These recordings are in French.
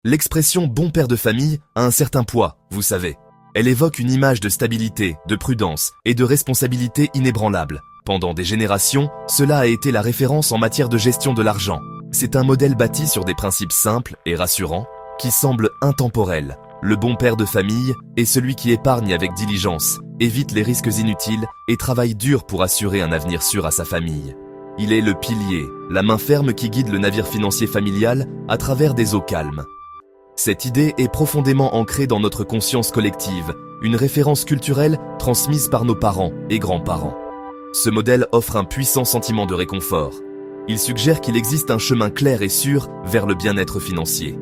L'expression « bon père de famille » a un certain poids, vous savez. Elle évoque une image de stabilité, de prudence et de responsabilité inébranlable. Pendant des générations, cela a été la référence en matière de gestion de l'argent. C'est un modèle bâti sur des principes simples et rassurants, qui semblent intemporels. Le bon père de famille est celui qui épargne avec diligence, évite les risques inutiles et travaille dur pour assurer un avenir sûr à sa famille. Il est le pilier, la main ferme qui guide le navire financier familial à travers des eaux calmes. Cette idée est profondément ancrée dans notre conscience collective, une référence culturelle transmise par nos parents et grands-parents. Ce modèle offre un puissant sentiment de réconfort. Il suggère qu'il existe un chemin clair et sûr vers le bien-être financier.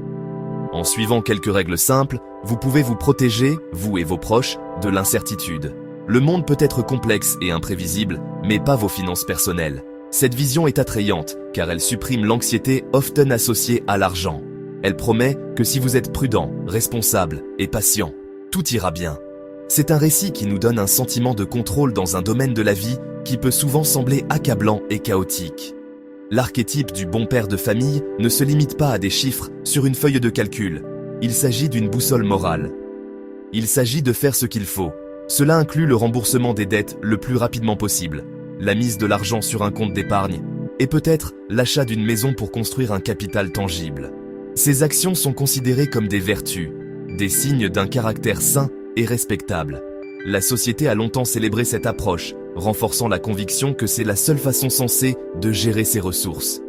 En suivant quelques règles simples, vous pouvez vous protéger, vous et vos proches, de l'incertitude. Le monde peut être complexe et imprévisible, mais pas vos finances personnelles. Cette vision est attrayante, car elle supprime l'anxiété often associée à l'argent. Elle promet que si vous êtes prudent, responsable et patient, tout ira bien. C'est un récit qui nous donne un sentiment de contrôle dans un domaine de la vie qui peut souvent sembler accablant et chaotique. L'archétype du bon père de famille ne se limite pas à des chiffres sur une feuille de calcul. Il s'agit d'une boussole morale. Il s'agit de faire ce qu'il faut. Cela inclut le remboursement des dettes le plus rapidement possible, la mise de l'argent sur un compte d'épargne et peut-être l'achat d'une maison pour construire un capital tangible. Ces actions sont considérées comme des vertus, des signes d'un caractère sain et respectable. La société a longtemps célébré cette approche, renforçant la conviction que c'est la seule façon sensée de gérer ses ressources.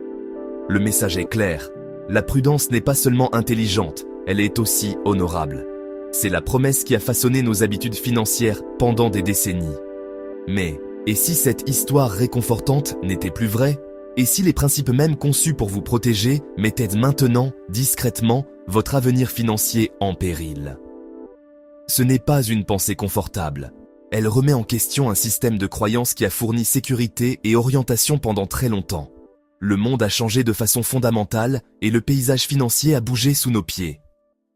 Le message est clair. La prudence n'est pas seulement intelligente, elle est aussi honorable. C'est la promesse qui a façonné nos habitudes financières pendant des décennies. Mais, et si cette histoire réconfortante n'était plus vraie? Et si les principes mêmes conçus pour vous protéger mettaient maintenant, discrètement, votre avenir financier en péril? Ce n'est pas une pensée confortable. Elle remet en question un système de croyances qui a fourni sécurité et orientation pendant très longtemps. Le monde a changé de façon fondamentale et le paysage financier a bougé sous nos pieds.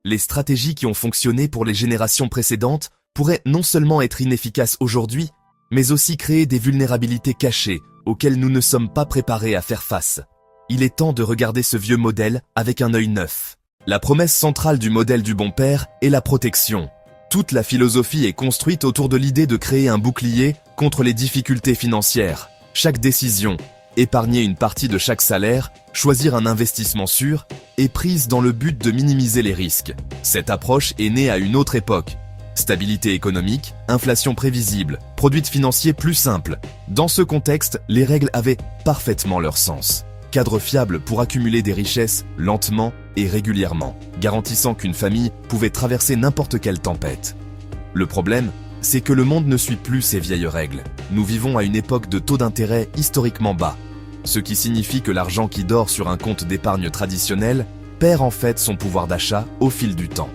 Les stratégies qui ont fonctionné pour les générations précédentes pourraient non seulement être inefficaces aujourd'hui, mais aussi créer des vulnérabilités cachées auxquelles nous ne sommes pas préparés à faire face. Il est temps de regarder ce vieux modèle avec un œil neuf. La promesse centrale du modèle du bon père est la protection. Toute la philosophie est construite autour de l'idée de créer un bouclier contre les difficultés financières. Chaque décision, épargner une partie de chaque salaire, choisir un investissement sûr, est prise dans le but de minimiser les risques. Cette approche est née à une autre époque. Stabilité économique, inflation prévisible, produits financiers plus simples. Dans ce contexte, les règles avaient parfaitement leur sens. Cadre fiable pour accumuler des richesses lentement et régulièrement, garantissant qu'une famille pouvait traverser n'importe quelle tempête. Le problème, c'est que le monde ne suit plus ces vieilles règles. Nous vivons à une époque de taux d'intérêt historiquement bas, ce qui signifie que l'argent qui dort sur un compte d'épargne traditionnel perd en fait son pouvoir d'achat au fil du temps.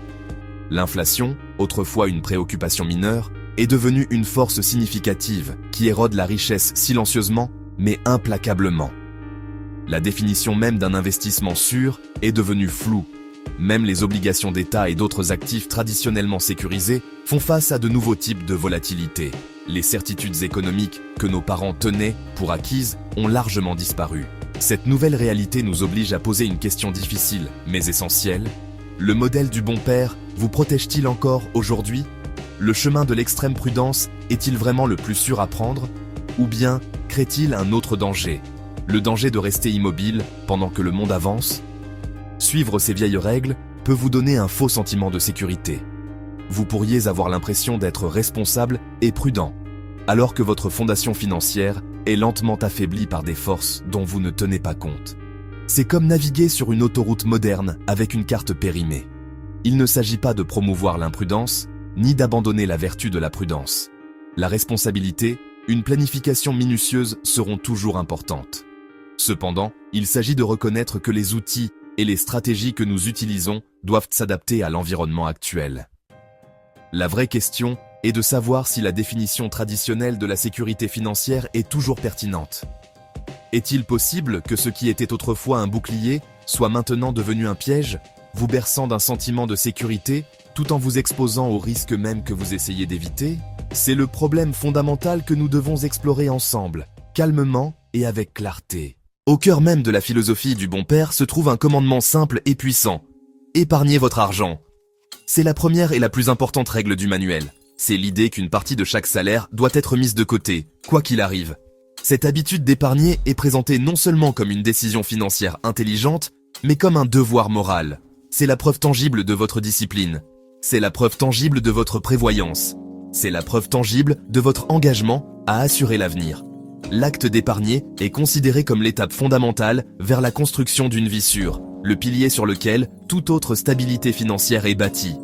L'inflation, autrefois une préoccupation mineure, est devenue une force significative qui érode la richesse silencieusement mais implacablement. La définition même d'un investissement sûr est devenue floue. Même les obligations d'État et d'autres actifs traditionnellement sécurisés font face à de nouveaux types de volatilité. Les certitudes économiques que nos parents tenaient pour acquises ont largement disparu. Cette nouvelle réalité nous oblige à poser une question difficile, mais essentielle. Le modèle du bon père vous protège-t-il encore aujourd'hui? Le chemin de l'extrême prudence est-il vraiment le plus sûr à prendre? Ou bien crée-t-il un autre danger? Le danger de rester immobile pendant que le monde avance? Suivre ces vieilles règles peut vous donner un faux sentiment de sécurité. Vous pourriez avoir l'impression d'être responsable et prudent, alors que votre fondation financière est lentement affaiblie par des forces dont vous ne tenez pas compte. C'est comme naviguer sur une autoroute moderne avec une carte périmée. Il ne s'agit pas de promouvoir l'imprudence, ni d'abandonner la vertu de la prudence. La responsabilité, une planification minutieuse seront toujours importantes. Cependant, il s'agit de reconnaître que les outils et les stratégies que nous utilisons doivent s'adapter à l'environnement actuel. La vraie question est de savoir si la définition traditionnelle de la sécurité financière est toujours pertinente. Est-il possible que ce qui était autrefois un bouclier soit maintenant devenu un piège, vous berçant d'un sentiment de sécurité tout en vous exposant aux risques même que vous essayez d'éviter? C'est le problème fondamental que nous devons explorer ensemble, calmement et avec clarté. Au cœur même de la philosophie du bon père se trouve un commandement simple et puissant. Épargnez votre argent. C'est la première et la plus importante règle du manuel. C'est l'idée qu'une partie de chaque salaire doit être mise de côté, quoi qu'il arrive. Cette habitude d'épargner est présentée non seulement comme une décision financière intelligente, mais comme un devoir moral. C'est la preuve tangible de votre discipline. C'est la preuve tangible de votre prévoyance. C'est la preuve tangible de votre engagement à assurer l'avenir. L'acte d'épargner est considéré comme l'étape fondamentale vers la construction d'une vie sûre, le pilier sur lequel toute autre stabilité financière est bâtie.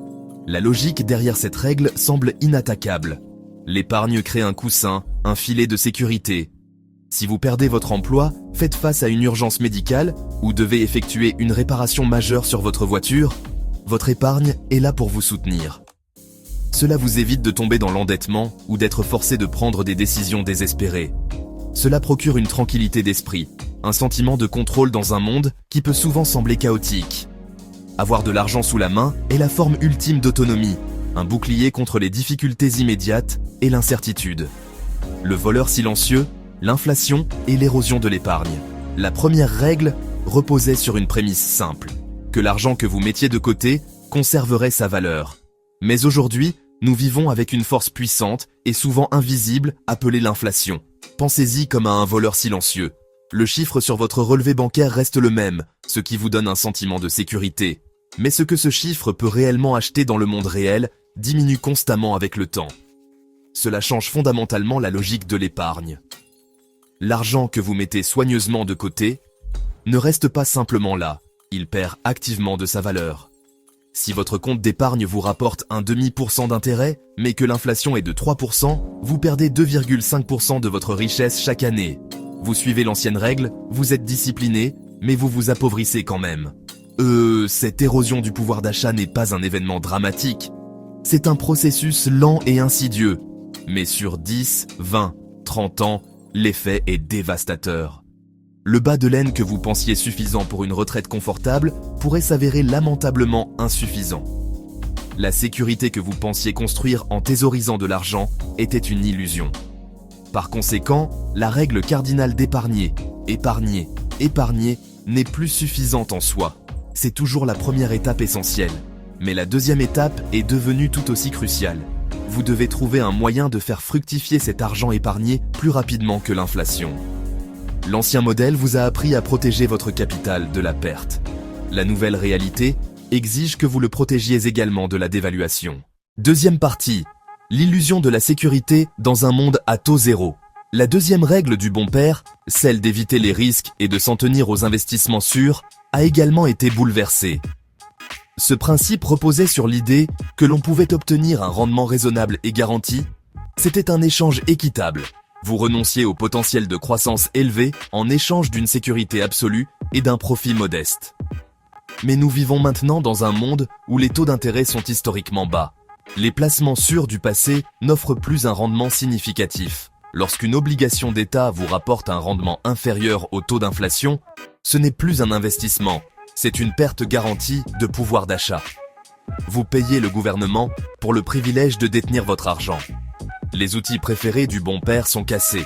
La logique derrière cette règle semble inattaquable. L'épargne crée un coussin, un filet de sécurité. Si vous perdez votre emploi, faites face à une urgence médicale ou devez effectuer une réparation majeure sur votre voiture, votre épargne est là pour vous soutenir. Cela vous évite de tomber dans l'endettement ou d'être forcé de prendre des décisions désespérées. Cela procure une tranquillité d'esprit, un sentiment de contrôle dans un monde qui peut souvent sembler chaotique. Avoir de l'argent sous la main est la forme ultime d'autonomie, un bouclier contre les difficultés immédiates et l'incertitude. Le voleur silencieux, l'inflation et l'érosion de l'épargne. La première règle reposait sur une prémisse simple, que l'argent que vous mettiez de côté conserverait sa valeur. Mais aujourd'hui, nous vivons avec une force puissante et souvent invisible appelée l'inflation. Pensez-y comme à un voleur silencieux. Le chiffre sur votre relevé bancaire reste le même, ce qui vous donne un sentiment de sécurité. Mais ce que ce chiffre peut réellement acheter dans le monde réel diminue constamment avec le temps. Cela change fondamentalement la logique de l'épargne. L'argent que vous mettez soigneusement de côté ne reste pas simplement là, il perd activement de sa valeur. Si votre compte d'épargne vous rapporte un demi% d'intérêt, mais que l'inflation est de 3%, vous perdez 2,5% de votre richesse chaque année. Vous suivez l'ancienne règle, vous êtes discipliné, mais vous vous appauvrissez quand même. Cette érosion du pouvoir d'achat n'est pas un événement dramatique. C'est un processus lent et insidieux. Mais sur 10, 20, 30 ans, l'effet est dévastateur. Le bas de laine que vous pensiez suffisant pour une retraite confortable pourrait s'avérer lamentablement insuffisant. La sécurité que vous pensiez construire en thésaurisant de l'argent était une illusion. Par conséquent, la règle cardinale d'épargner, épargner, épargner n'est plus suffisante en soi. C'est toujours la première étape essentielle. Mais la deuxième étape est devenue tout aussi cruciale. Vous devez trouver un moyen de faire fructifier cet argent épargné plus rapidement que l'inflation. L'ancien modèle vous a appris à protéger votre capital de la perte. La nouvelle réalité exige que vous le protégiez également de la dévaluation. Deuxième partie, l'illusion de la sécurité dans un monde à taux zéro. La deuxième règle du bon père, celle d'éviter les risques et de s'en tenir aux investissements sûrs, a également été bouleversée. Ce principe reposait sur l'idée que l'on pouvait obtenir un rendement raisonnable et garanti. C'était un échange équitable. Vous renonciez au potentiel de croissance élevé en échange d'une sécurité absolue et d'un profit modeste. Mais nous vivons maintenant dans un monde où les taux d'intérêt sont historiquement bas. Les placements sûrs du passé n'offrent plus un rendement significatif. Lorsqu'une obligation d'État vous rapporte un rendement inférieur au taux d'inflation, ce n'est plus un investissement, c'est une perte garantie de pouvoir d'achat. Vous payez le gouvernement pour le privilège de détenir votre argent. Les outils préférés du bon père sont cassés.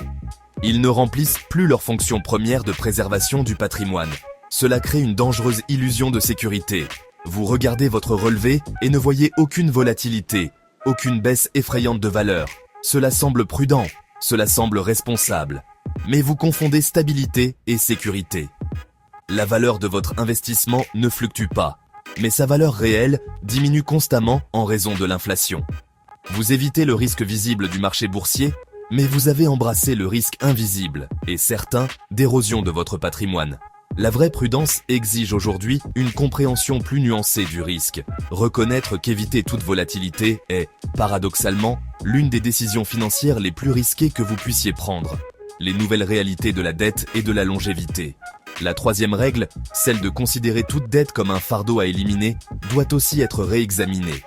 Ils ne remplissent plus leur fonction première de préservation du patrimoine. Cela crée une dangereuse illusion de sécurité. Vous regardez votre relevé et ne voyez aucune volatilité, aucune baisse effrayante de valeur. Cela semble prudent, cela semble responsable. Mais vous confondez stabilité et sécurité. La valeur de votre investissement ne fluctue pas, mais sa valeur réelle diminue constamment en raison de l'inflation. Vous évitez le risque visible du marché boursier, mais vous avez embrassé le risque invisible et certain d'érosion de votre patrimoine. La vraie prudence exige aujourd'hui une compréhension plus nuancée du risque. Reconnaître qu'éviter toute volatilité est, paradoxalement, l'une des décisions financières les plus risquées que vous puissiez prendre. Les nouvelles réalités de la dette et de la longévité. La troisième règle, celle de considérer toute dette comme un fardeau à éliminer, doit aussi être réexaminée.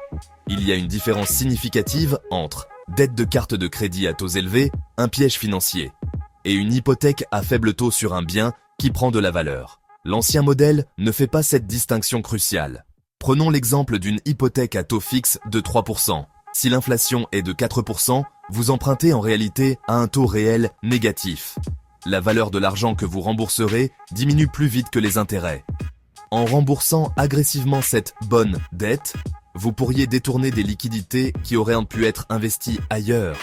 Il y a une différence significative entre dette de carte de crédit à taux élevés, un piège financier, et une hypothèque à faible taux sur un bien qui prend de la valeur. L'ancien modèle ne fait pas cette distinction cruciale. Prenons l'exemple d'une hypothèque à taux fixe de 3%. Si l'inflation est de 4%, vous empruntez en réalité à un taux réel négatif. La valeur de l'argent que vous rembourserez diminue plus vite que les intérêts. En remboursant agressivement cette bonne dette, vous pourriez détourner des liquidités qui auraient pu être investies ailleurs.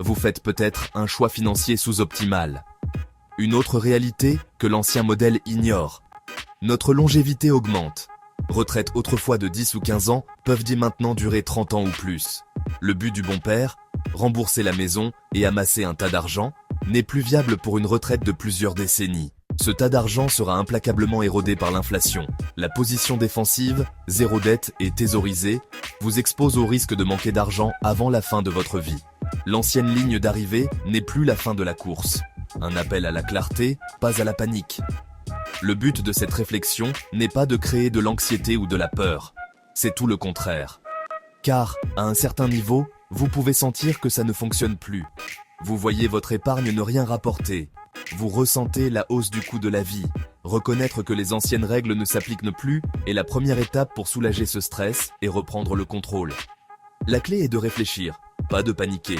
Vous faites peut-être un choix financier sous-optimal. Une autre réalité que l'ancien modèle ignore. Notre longévité augmente. Retraites autrefois de 10 ou 15 ans peuvent dès maintenant durer 30 ans ou plus. Le but du bon père, rembourser la maison et amasser un tas d'argent, n'est plus viable pour une retraite de plusieurs décennies. Ce tas d'argent sera implacablement érodé par l'inflation. La position défensive, zéro dette et thésaurisée, vous expose au risque de manquer d'argent avant la fin de votre vie. L'ancienne ligne d'arrivée n'est plus la fin de la course. Un appel à la clarté, pas à la panique. Le but de cette réflexion n'est pas de créer de l'anxiété ou de la peur. C'est tout le contraire. Car, à un certain niveau, vous pouvez sentir que ça ne fonctionne plus. Vous voyez votre épargne ne rien rapporter. Vous ressentez la hausse du coût de la vie. Reconnaître que les anciennes règles ne s'appliquent plus est la première étape pour soulager ce stress et reprendre le contrôle. La clé est de réfléchir, pas de paniquer.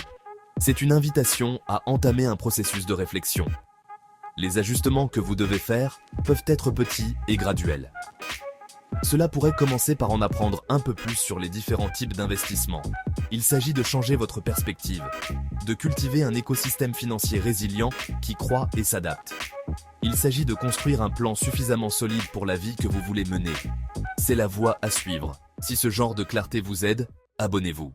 C'est une invitation à entamer un processus de réflexion. Les ajustements que vous devez faire peuvent être petits et graduels. Cela pourrait commencer par en apprendre un peu plus sur les différents types d'investissements. Il s'agit de changer votre perspective, de cultiver un écosystème financier résilient qui croît et s'adapte. Il s'agit de construire un plan suffisamment solide pour la vie que vous voulez mener. C'est la voie à suivre. Si ce genre de clarté vous aide, abonnez-vous.